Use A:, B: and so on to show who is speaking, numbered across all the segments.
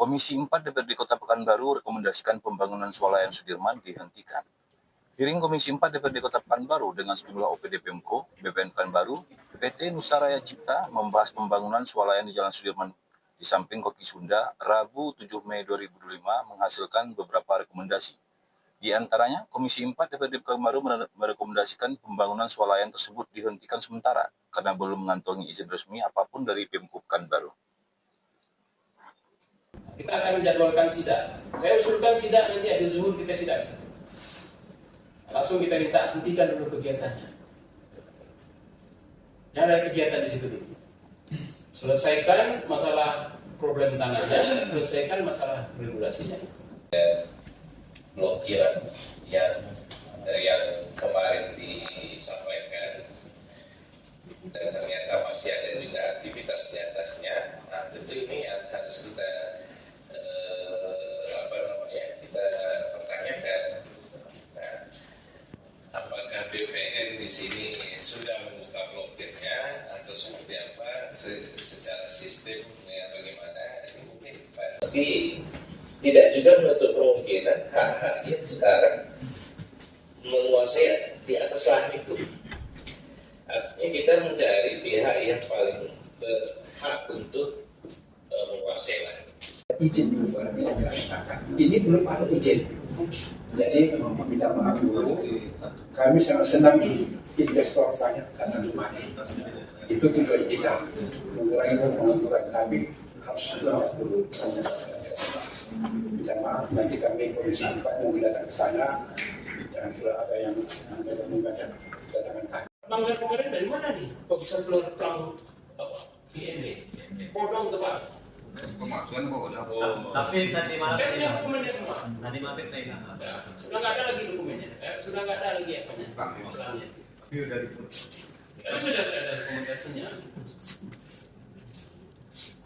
A: Komisi 4 DPRD Kota Pekanbaru rekomendasikan pembangunan swalayan Sudirman dihentikan. Hearing Komisi 4 DPRD Kota Pekanbaru dengan sejumlah OPD Pemko, BPN Pekanbaru, PT Nusa Raya Cipta membahas pembangunan swalayan di Jalan Sudirman di samping Koki Sunda, Rabu 7 Mei 2025 menghasilkan beberapa rekomendasi. Di antaranya, Komisi 4 DPRD Pekanbaru merekomendasikan pembangunan swalayan tersebut dihentikan sementara karena belum mengantongi izin resmi apapun dari Pemko Pekanbaru.
B: Kita akan menjadwalkan sidak. Saya usulkan sidak nanti ada zuhur kita sidak. Langsung kita minta hentikan dulu kegiatannya. Jangan ada kegiatan di situ dulu. Selesaikan masalah problem tanahnya, selesaikan masalah regulasinya.
C: Blokiran yang kemarin disampaikan dan ternyata masih ada juga aktivitas di atasnya. Nah, tentu ini yang harus kita kita pertanyakan. Nah, apakah BPN di sini sudah membuka blokirnya atau seperti apa secara sistem bagaimana? Ini mungkin pasti tidak juga menutup kemungkinan hak-hak yang sekarang menguasai di atas lahan itu. Artinya kita mencari pihak yang paling berhak untuk menguasai lahan.
D: Izin ini belum ada izin, jadi minta maaf dulu. Kami sangat senang investor banyak datang kemari. Itu tujuan kita, mengurangi pengangguran kami harus dulu sana. Minta maaf, nanti kami Komisi 4 mau datang ke sana, jangan pula ada yang membaca datangan kami.
B: Manggar kemarin dari mana nih? Kok bisa keluar pelaku BNB? Podong tepat.
E: Pemaksuan kok udah.
F: Tapi tadi malam
B: Saya dokumennya semua.
F: Tadi malam pegang.
B: Sudah nggak ada lagi dokumennya. Sudah nggak ada lagi apanya. Pelangnya.
E: Tapi udah
B: Sudah saya ada dokumentasinya.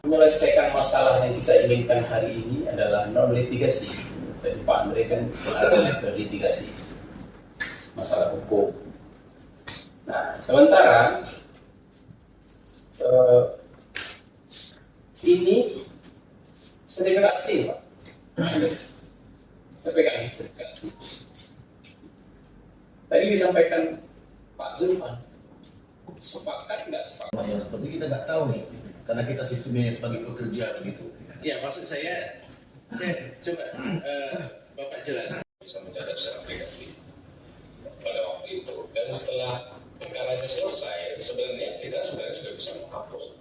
B: Menyelesaikan masalah yang kita inginkan hari ini adalah non litigasi. Tadi Pak mereka mengarahkan ke litigasi masalah hukum. Nah, sementara ini sertifikat asli, Pak. Saya pegang sertifikat asli. Tadi disampaikan Pak Zulfan, sepakat nggak sepakat?
G: Masalah seperti kita nggak tahu nih, karena kita sistemnya sebagai pekerja begitu.
C: Ya, maksud saya coba Bapak jelaskan. Bisa mencatat secara aplikasi pada waktu itu, dan setelah perkaranya selesai, sebenarnya kita sudah bisa menghapus.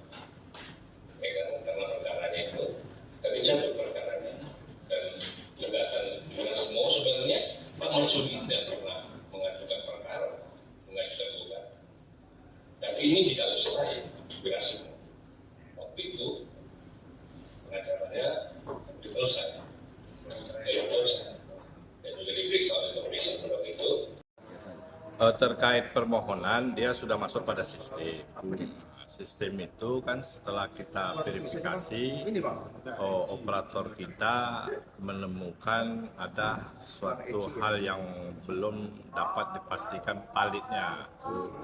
C: Ya kan, karena perkaranya itu kami cabut perkaranya, dan legatan juga semua sebenarnya Pak Marsudi tidak pernah mengajukan perkara, mengajukan gugatan. Tapi ini di kasus lain, aspirasi waktu itu pengacaranya diselesai, dan juga diperiksa oleh kepolisian pada waktu itu.
H: Terkait permohonan, dia sudah masuk pada sistem. Sistem itu kan setelah kita verifikasi, operator kita menemukan ada suatu hal yang belum dapat dipastikan validnya,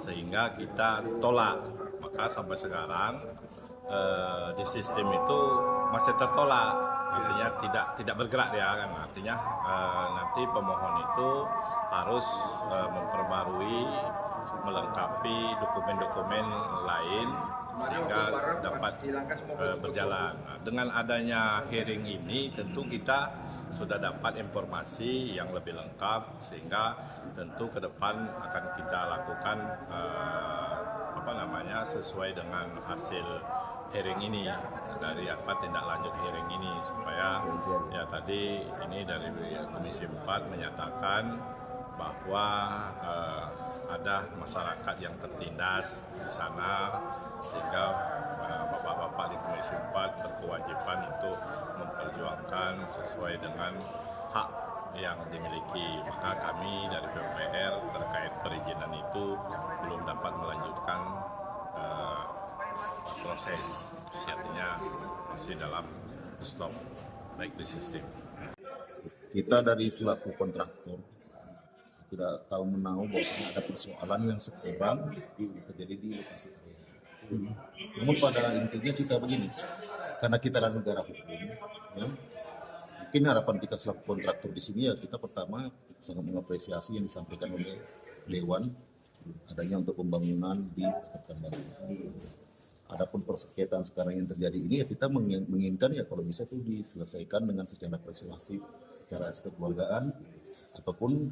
H: sehingga kita tolak. Maka sampai sekarang di sistem itu masih tertolak, artinya tidak bergerak dia kan. Artinya nanti pemohon itu harus memperbarui, melengkapi dokumen-dokumen lain sehingga dapat berjalan. Nah, dengan adanya hearing ini tentu kita sudah dapat informasi yang lebih lengkap, sehingga tentu ke depan akan kita lakukan sesuai dengan hasil hearing ini, dari tindak lanjut hearing ini, supaya ya tadi ini dari Komisi 4 menyatakan bahwa ada masyarakat yang tertindas di sana, sehingga bapak-bapak di Komisi 4 berkewajiban untuk memperjuangkan sesuai dengan hak yang dimiliki. Maka kami dari PUPR terkait perizinan itu belum dapat melanjutkan proses, artinya masih dalam stop baik di sistem.
G: Kita dari selaku kontraktor tidak tahu menahu bahwa ada persoalan yang sekarang terjadi di lokasi area. Namun pada intinya kita begini, karena kita adalah negara hukum, ya, mungkin harapan kita selaku kontraktor di sini ya kita pertama sangat mengapresiasi yang disampaikan oleh Dewan adanya untuk pembangunan di Kota Pekanbaru. Adapun persengketaan sekarang yang terjadi ini ya kita menginginkan ya kalau bisa itu diselesaikan dengan secara persuasif, secara kekeluargaan ataupun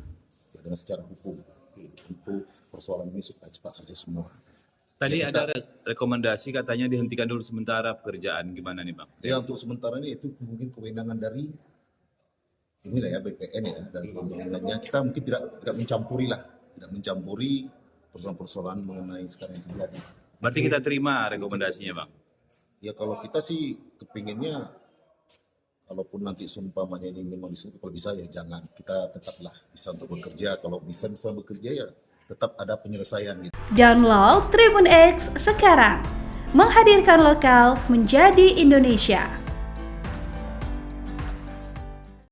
G: ya dengan secara hukum untuk persoalan ini supaya cepat selesai semua.
I: Tadi
G: Ya,
I: ada rekomendasi katanya dihentikan dulu sementara pekerjaan, gimana nih Bang?
G: Ya untuk sementara ini itu mungkin kewenangan dari inilah ya BPN ya dari pembangunannya kita mungkin tidak mencampuri persoalan-persoalan mengenai sekarang yang terjadi.
I: Berarti kita terima rekomendasinya Bang?
G: Ya kalau kita sih kepinginnya kalaupun nanti seumpamanya ini memang disuruh kalau bisa ya jangan, kita tetaplah bisa untuk bekerja, kalau bisa bekerja ya tetap ada penyelesaian gitu.
J: Download Tribun X sekarang, menghadirkan lokal menjadi Indonesia.